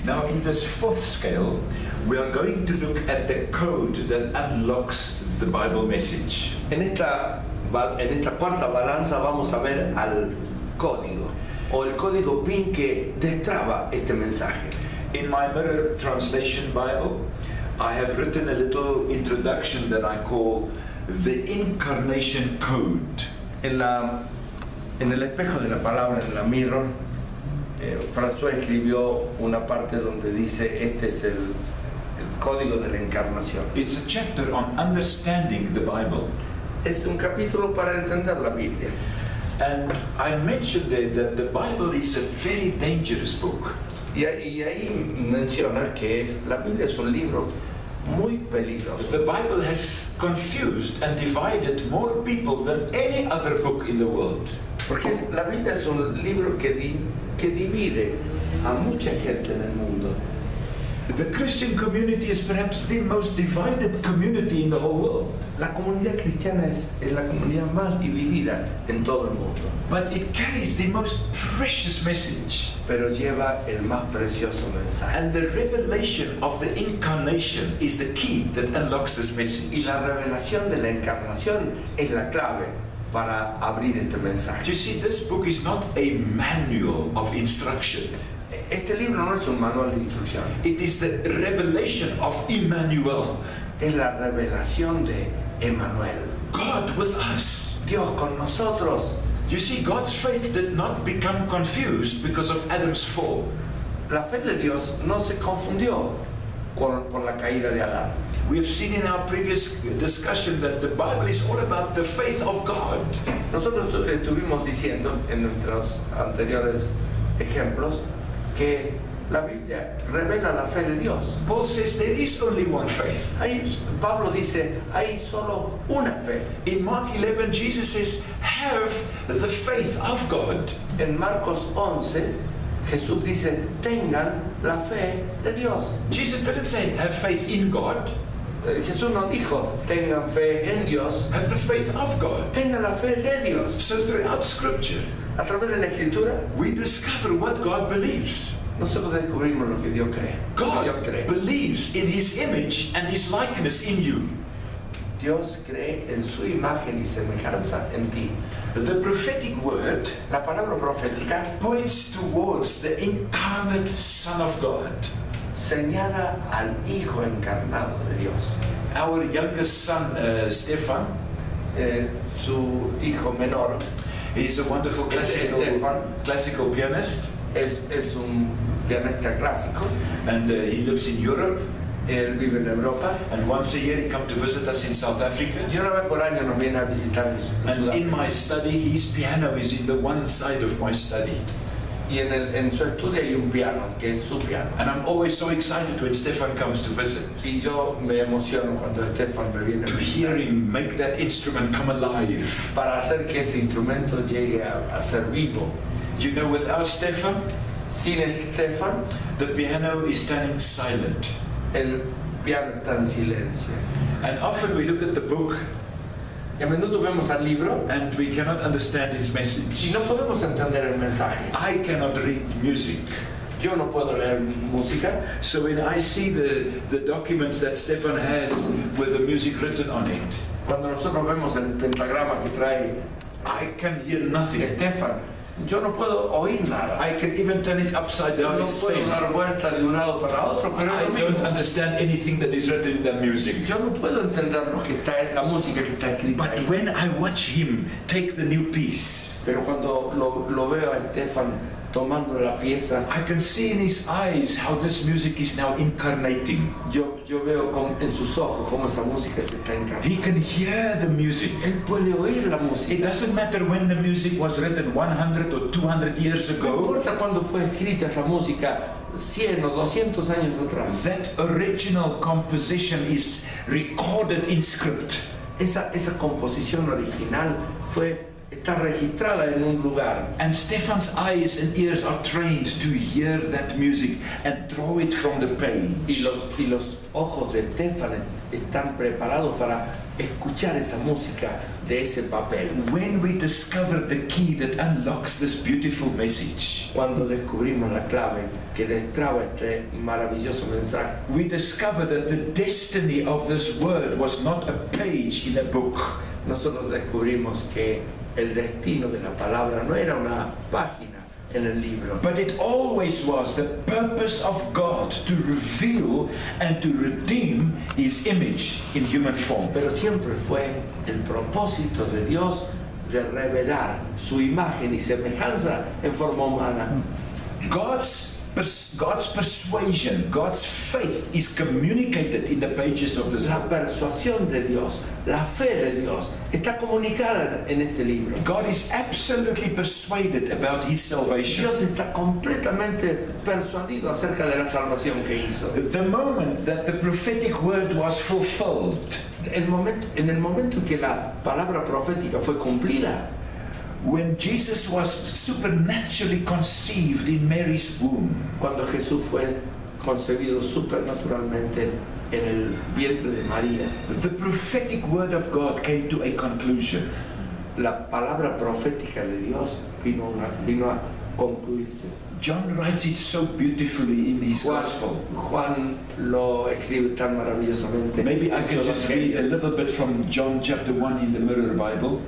Now, in this fourth scale, we are going to look at the code that unlocks the Bible message. En esta cuarta balanza vamos a ver al código, o el código PIN que destraba este mensaje. In my Mirror Translation Bible, I have written a little introduction that I call the Incarnation Code. En el espejo de la palabra, en la Mirror, François escribió una parte donde dice este es el código de la encarnación. It's a chapter on understanding the Bible. Es un capítulo para entender la Biblia. And I mentioned there that the Bible is a very dangerous book. Y ahí menciona que la Biblia es un libro muy peligroso. The Bible has confused and divided more people than any other book in the world. Porque la Biblia es un libro que divide a mucha gente en el mundo. The Christian community is perhaps the most divided community in the whole world. La comunidad cristiana es la comunidad más dividida en todo el mundo. But it carries the most precious message. Pero lleva el más precioso mensaje. And the revelation of the incarnation is the key that unlocks this message. Y la revelación de la encarnación es la clave para abrir este mensaje. You see, this book is not a manual of instruction. Este libro no es un manual de instrucción. It is the revelation of Emmanuel. Es la revelación de Emmanuel. God with us. Dios con nosotros. You see, God's faith did not become confused because of Adam's fall. La fe de Dios no se confundió por la caída de Adán. We have seen in our previous discussion that the Bible is all about the faith of God. Nosotros estuvimos diciendo en nuestros anteriores ejemplos que la Biblia revela la fe de Dios. Paul says there is only one faith. Pablo dice, hay solo una fe. In Mark 11, Jesus says, have the faith of God. En Marcos 11, Jesús dice, tengan la fe de Dios. Jesus didn't say, have faith in God. Jesús no dijo, tengan fe en Dios. Have the faith of God. Tengan la fe de Dios. So throughout Scripture, a través de la Escritura, we discover what God believes. Nosotros descubrimos lo que Dios cree. God believes in His image and His likeness in you. Dios cree en su imagen y semejanza en ti. The prophetic word, la palabra profética, points towards the incarnate Son of God. Señala al Hijo encarnado de Dios. Our youngest son, Stefan, su hijo menor, he's a wonderful classical pianist. Es un pianista clásico. And he lives in Europe. Él vive en Europa. And once a year he comes to visit us in South Africa. Y una vez por año nos viene a visitar en And in my study, his piano is in the one side of my study. Y en su estudio hay un piano, que es su piano. And I'm always so excited when Stefan comes to visit. Y yo me emociono cuando Stefan me viene a visitar. To hear him make that instrument come alive. Para hacer que ese instrumento llegue a ser vivo. You know, without Stefan, sin Stefan, the piano is standing silent. El piano está en silencio. And often we look at the book. Y a menudo vemos al libro. And we cannot understand his message. Y no podemos entender el mensaje. I cannot read music. Yo no puedo leer música. So when I see the documents that Stefan has with the music written on it, cuando nosotros vemos el pentagrama que trae, I can hear nothing. Stefan, yo no puedo oír nada. I can even turn it upside down. No puedo dar vuelta de un lado para otro, pero I don't understand anything that is written in that music. Yo no puedo entender lo que está en la música que está escrita. But when I watch him take the new piece, pero cuando lo veo a Stefan tomando la pieza, I can see in his eyes how this music is now incarnating. Yo veo en sus ojos cómo esa música se está encarnando. He can hear the music. Él puede oír la música. It doesn't matter when the music was written 100 or 200 years ago. No importa cuándo fue escrita esa música, 100 o 200 años atrás. That original composition is recorded in script. Esa composición original fue está registrada en un lugar. And Stefan's eyes and ears are trained to hear that music and draw it from the Y page. los ojos de Estefan están preparados para escuchar esa música de ese papel. When we discover the key that unlocks this beautiful message, Cuando descubrimos la clave que destraba este maravilloso mensaje, we discover that the destiny of this word was not a page in a book, nosotros descubrimos que el destino de la palabra no era una página en el libro, but it always was the purpose of God to reveal and to redeem His image in human form. pero siempre fue el propósito de Dios de revelar su imagen y semejanza en forma humana. God's persuasion, God's faith is communicated in the pages of this La book. persuasión de Dios, la fe de Dios está comunicada en este libro. God is absolutely persuaded about His salvation. Dios está completamente persuadido acerca de la salvación que hizo. The moment that the prophetic word was fulfilled, En el momento en que la palabra profética fue cumplida, when Jesus was supernaturally conceived in Mary's womb, cuando Jesús fue concebido supernaturalmente en el vientre de María, the prophetic word of God came to a conclusion. la palabra profética de Dios vino a concluirse. John writes it so beautifully in his gospel. Juan lo escribe tan maravillosamente. Maybe I en su can just read a Evangelio. little bit from John chapter 1 in the Mirror Bible.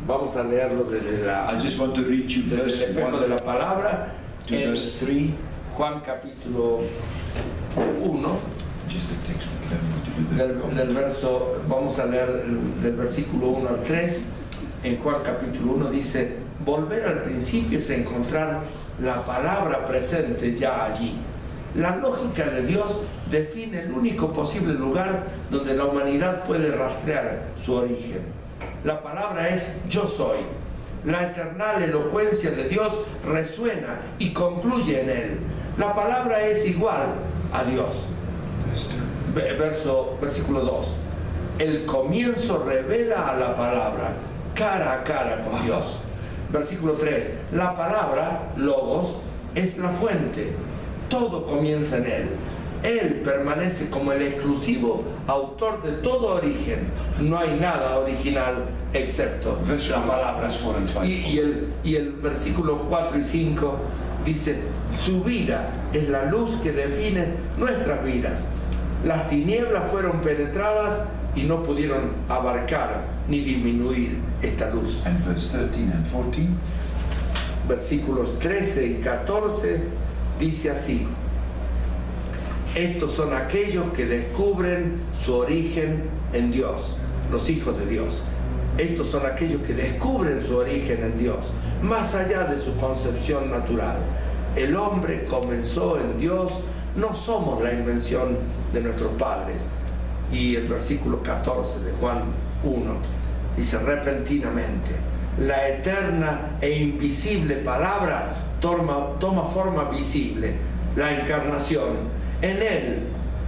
Vamos a leerlo desde I just want to read you desde el verse espejo de 1 la palabra to en verse 3. Juan capítulo 1 Just the text, we don't need to do the del verso, vamos a leer del versículo 1 al 3. En Juan capítulo 1 dice: volver al principio es encontrar la palabra presente ya allí. La lógica de Dios define el único posible lugar donde la humanidad puede rastrear su origen. La palabra es yo soy. La eternal elocuencia de Dios resuena y concluye en él. La palabra es igual a Dios. Verse 2. Versículo 2. El comienzo revela a la palabra, cara a cara con Dios. Versículo 3. La palabra, logos, es la fuente. Todo comienza en él. Él permanece como el exclusivo autor de todo origen. No hay nada original excepto la palabra. Y el versículo 4 y 5 dice: su vida es la luz que define nuestras vidas. Las tinieblas fueron penetradas y no pudieron abarcar ni disminuir esta luz. And verse 13 and 14. Versículos 13 y 14 dice así: estos son aquellos que descubren su origen en Dios, los hijos de Dios. Estos son aquellos que descubren su origen en Dios, más allá de su concepción natural. El hombre comenzó en Dios, no somos la invención de nuestros padres. Y el versículo 14 de Juan 1 dice: repentinamente, la eterna e invisible palabra toma forma visible, la encarnación, en Él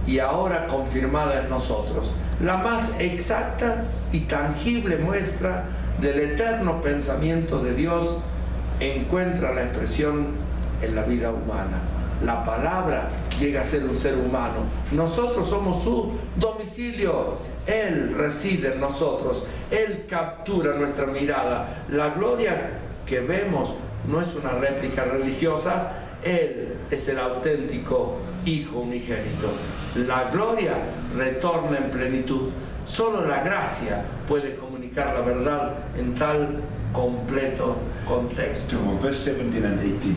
y ahora confirmada en nosotros, la más exacta y tangible muestra del eterno pensamiento de Dios encuentra la expresión en la vida humana. La palabra llega a ser un ser humano. Nosotros somos su domicilio. Él reside en nosotros. Él captura nuestra mirada. La gloria que vemos no es una réplica religiosa. Él es el auténtico Hijo unigénito. La gloria retorna en plenitud. Solo la gracia puede comunicar la verdad en tal completo contexto. To verse 17 and 18.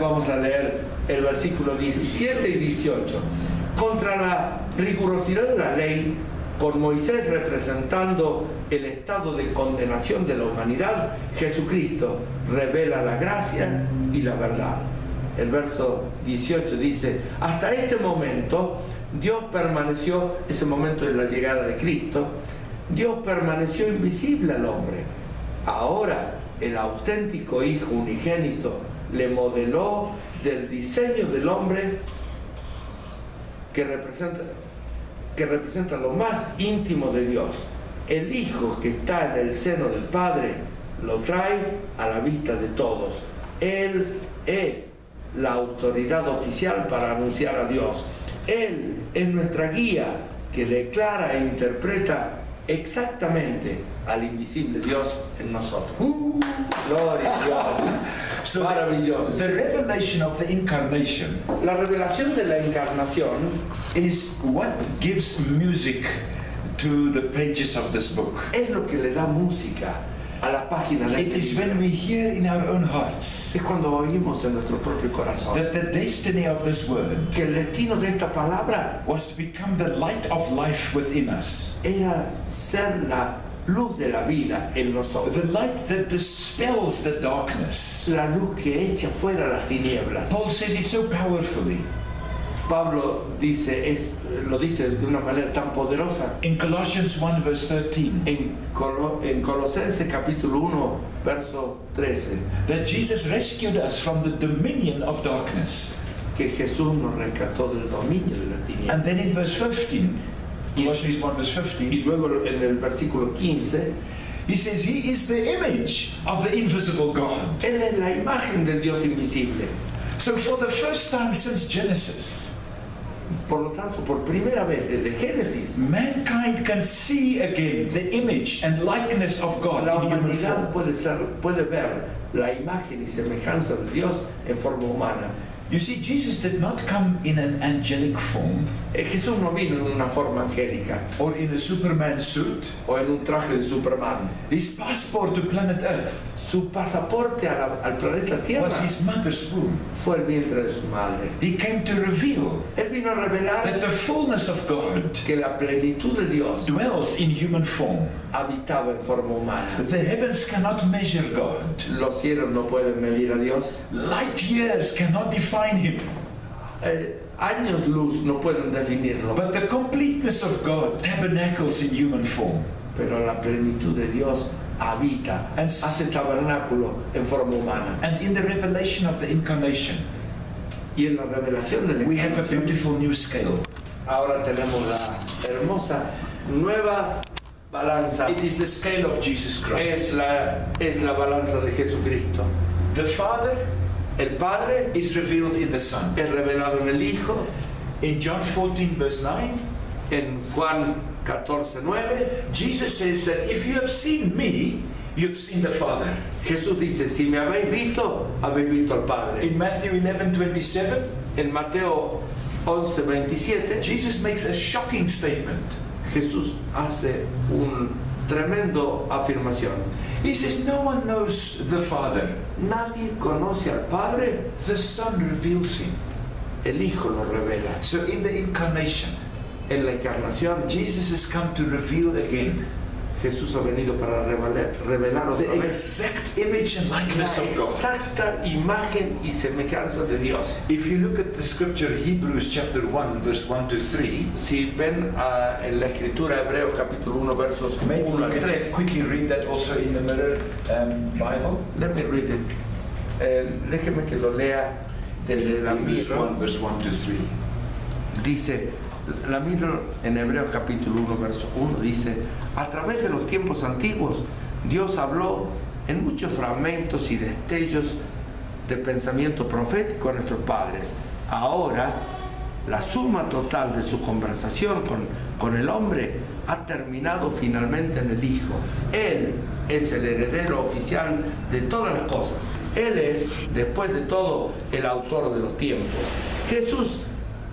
Vamos a leer el versículo 17 y 18. Contra la rigurosidad de la ley, con Moisés representando el estado de condenación de la humanidad, Jesucristo revela la gracia y la verdad. El verso 18 dice: hasta este momento Dios permaneció, ese momento es la llegada de Cristo, Dios permaneció invisible al hombre. Ahora el auténtico Hijo unigénito le modeló del diseño del hombre que representa lo más íntimo de Dios. El Hijo que está en el seno del Padre lo trae a la vista de todos. Él es la autoridad oficial para anunciar a Dios. Él es nuestra guía que declara e interpreta exactamente al invisible Dios en nosotros. Gloria a Dios. So Maravilloso. the revelation of the incarnation La revelación de la encarnación is what gives music to the pages of this book. es lo que le da música a las páginas de It este is libro. when we hear in our own hearts Es cuando oímos en nuestro propio corazón that the destiny of this word que el destino de esta palabra was to become the light of life within us. era ser la luz de la vida en nosotros. The light that dispels the darkness. La luz que echa fuera las tinieblas. Paul says it so powerfully. Pablo lo dice de una manera tan poderosa In Colossians 1 verse 13, en Colosenses capítulo 1, verso 13, that Jesus rescued us from the dominion of darkness. que Jesús nos rescató del dominio de las tinieblas. And then in verse 15, Colossians 1 verse Y 15, luego en el versículo 15, he says he is the image of the invisible God. Él es la imagen del Dios invisible. So for the first time since Genesis, Por lo tanto, por primera vez desde Génesis, mankind can see again the image and likeness of God la in human humanidad form. puede ver la imagen y semejanza de Dios en forma humana. You see, Jesus did not come in an angelic form Jesús no vino en una forma angélica or in a Superman suit. o en un traje de Superman. His passport to planet Earth Su pasaporte al planeta Tierra was his mother's womb. fue el vientre de su madre. He came to reveal Él vino a that revelar the fullness of God que la plenitud de Dios dwells in human form. habitaba en forma humana. The heavens cannot measure God. Los cielos no pueden medir a Dios. Light years cannot define him. Años luz no pueden definirlo. But the completeness of God tabernacles in human form. Pero la plenitud de Dios habita, And- hace tabernáculo en forma humana. And in the revelation of the incarnation, Y en la revelación de la we have a encarnación, beautiful new scale. ahora tenemos la hermosa nueva balanza. It is the scale of Jesus Es Christ. la balanza de Jesucristo. The Father El Padre is revealed in the Son. es revelado en el Hijo. In John 14 verse 9, En Juan 14:9, Jesus says that if you have seen me, you've seen the Father. Jesús dice, si me habéis visto al Padre. In Matthew 11:27, En Mateo 11:27, Jesus makes a shocking statement. Jesús hace un tremendo afirmación. He says, no one knows the Father. Nadie conoce al Padre, The Son reveals him. el Hijo lo revela. So in the incarnation, En la encarnación, Jesus has come to reveal again Jesús ha venido para revelar otra the vez exact image and la likeness of God. exacta imagen y semejanza de Dios. If you look at the scripture, Hebrews chapter 1, verse 1 to 3, Si ven en la escritura Hebreos capítulo 1 versos maybe 1 we al can 3. just quickly read that also in the Mirror Bible. Let me read it. Déjeme que lo lea desde la Hebrews Mirror. 1, verse 1 to 3. Dice, la Mirror en Hebreos capítulo 1 verso 1 dice, a través de los tiempos antiguos Dios habló en muchos fragmentos y destellos de pensamiento profético a nuestros padres. Ahora, la suma total de su conversación con el hombre ha terminado finalmente en el Hijo. Él es el heredero oficial de todas las cosas. Él es, después de todo, el autor de los tiempos. Jesús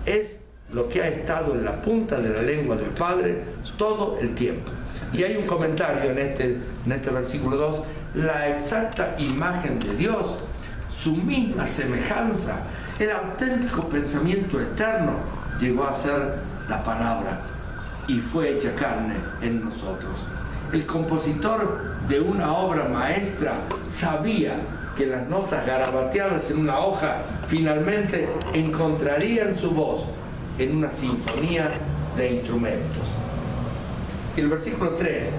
es lo que ha estado en la punta de la lengua del Padre todo el tiempo. Y hay un comentario en este versículo 2, la exacta imagen de Dios, su misma semejanza, el auténtico pensamiento eterno llegó a ser la palabra y fue hecha carne en nosotros. El compositor de una obra maestra sabía que las notas garabateadas en una hoja finalmente encontrarían su voz en una sinfonía de instrumentos. El versículo 3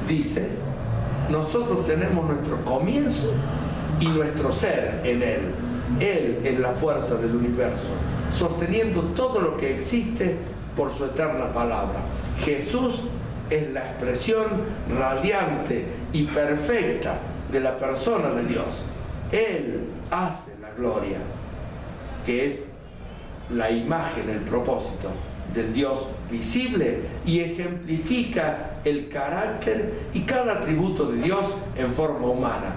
dice, nosotros tenemos nuestro comienzo y nuestro ser en Él. Él es la fuerza del universo, sosteniendo todo lo que existe por su eterna palabra. Jesús es la expresión radiante y perfecta de la persona de Dios. Él hace la gloria, que es la imagen, el propósito del Dios visible, y ejemplifica el carácter y cada atributo de Dios en forma humana.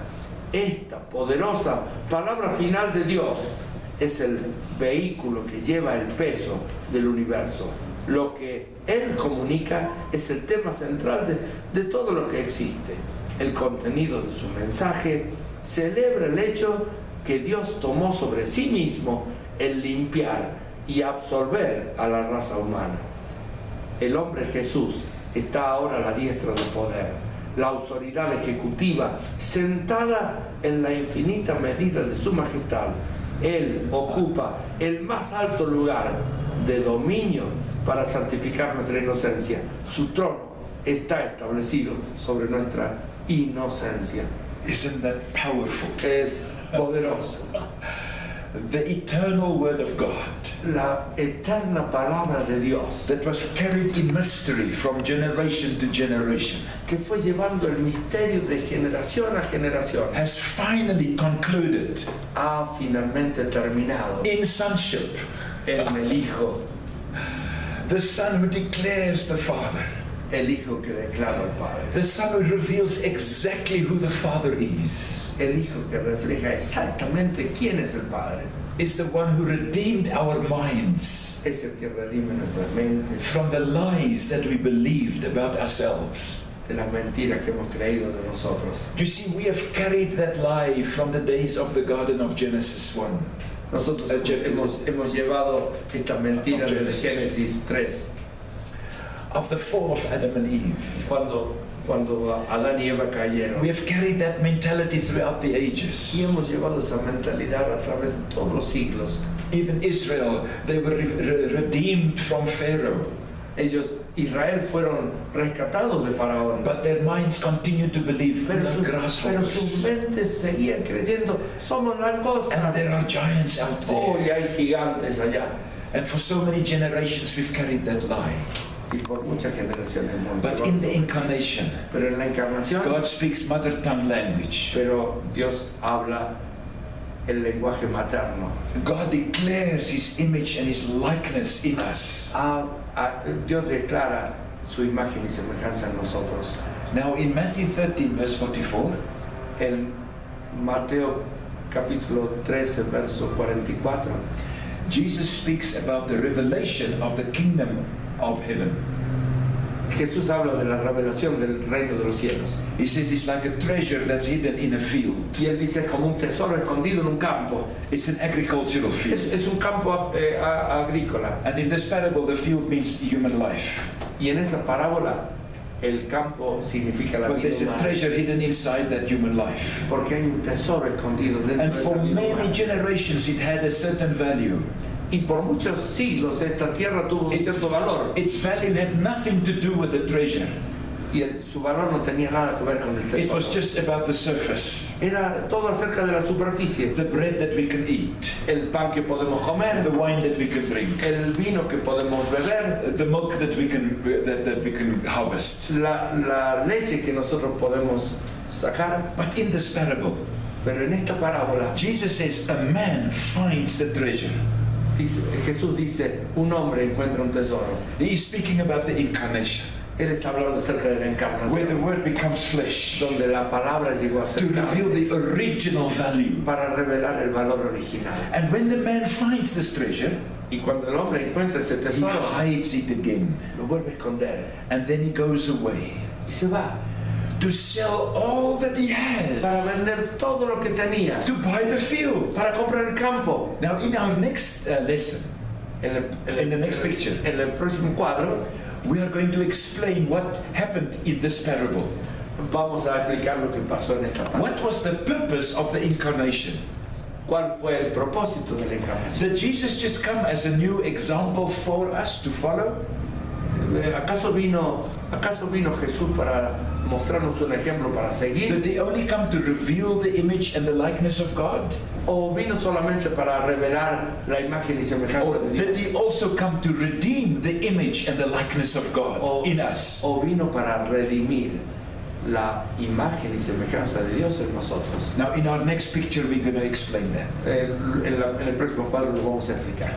Esta poderosa palabra final de Dios es el vehículo que lleva el peso del universo. Lo que Él comunica es el tema central de todo lo que existe. El contenido de su mensaje celebra el hecho que Dios tomó sobre sí mismo el limpiar y absolver a la raza humana. El hombre Jesús está ahora a la diestra del poder, la autoridad ejecutiva sentada en la infinita medida de su majestad. Él ocupa el más alto lugar de dominio para santificar nuestra inocencia. Su trono está establecido sobre nuestra inocencia. Isn't that powerful? Es poderoso. The eternal word of God La eterna palabra de Dios, that was carried in mystery from generation to generation que fue llevando el misterio de generación a generación, has finally concluded ha finalmente terminado in sonship. en el Hijo, The Son who declares the Father. el Hijo que declara al Padre, The Son who reveals exactly who the Father is. el Hijo que refleja exactamente quién es el Padre, Is the one who redeemed our minds es el que redime nuestras mentes from the lies that we believed about ourselves. de las mentiras que hemos creído de nosotros. You see, we have carried that lie from the days of the Garden of Genesis 1. Nosotros hemos llevado esta mentira desde Génesis 3, Of the fall of Adam and Eve. cuando Adán y Eva cayeron. We have carried that mentality throughout the ages. Y hemos llevado esa mentalidad a través de todos los siglos. Even Israel, they were redeemed from Pharaoh. Israel fueron rescatados de Faraón, But their minds continued to believe pero we're sus grasshoppers. mentes seguían creyendo, somos And langostas. there are giants out Hoy there. hay gigantes allá. And for so many generations we've carried that lie. Y por muchas generaciones hemos But llevado in the eso. incarnation, Pero en la encarnación, God speaks mother tongue language. pero Dios habla el lenguaje materno. God declares His image and His likeness in us. Dios declara su imagen y semejanza en nosotros. Now in Matthew 13 verse 44, En Mateo capítulo 13, verso 44, Jesus speaks about the revelation of the kingdom of heaven. Jesús habla de la revelación del reino de los cielos. He says it's like a treasure that's hidden in a field. Y él dice, es como un tesoro escondido en un campo. It's an agricultural field. Es un campo agrícola. And in this parable, the field means human life. Y en esa parábola, el campo significa la But vida there's a humana. treasure hidden inside that human life. Porque hay un tesoro escondido dentro And de for esa vida many humana. generations, it had a certain value. Y por muchos siglos esta tierra tuvo un cierto valor. Its value had nothing to do with the treasure. Y su valor no tenía nada que ver con el It tesoro. was just about the surface. Era todo acerca de la superficie. The bread that we can eat, El pan que podemos comer, the wine that we can drink, el vino que podemos beber, the milk that we can harvest. la leche que nosotros podemos sacar. But in this parable, Pero en esta parábola, Jesus says a man finds the treasure. Jesús dice, un hombre encuentra un tesoro. He's speaking about the incarnation, Él está hablando acerca de la where the encarnación, word becomes flesh, donde la palabra llegó a to ser reveal carne the original value. para revelar el valor original. And when the man finds this treasure, Y cuando el hombre encuentra ese he tesoro, hides it again. lo vuelve a esconder And then he goes away y se va to sell all that he para has, vender todo lo que tenía, to buy the field. para comprar el campo. Now, in our next lesson, in the next picture, En el próximo cuadro we are going to explain what happened in this parable. vamos a explicar lo que pasó en esta parte. What was the purpose of the incarnation? ¿Cuál fue el propósito de la encarnación? Did Jesus just come as a new example for us to follow? ¿Acaso vino Jesús para mostrarnos un ejemplo para seguir? Did he only come to reveal the image and the likeness of God? ¿O vino solamente para revelar la imagen y semejanza Or de Dios? did he also come to redeem the image and the likeness of God in us? ¿O vino para redimir la imagen y semejanza de Dios en nosotros? Now, in our next picture, we're going to explain that. En el próximo cuadro lo vamos a explicar.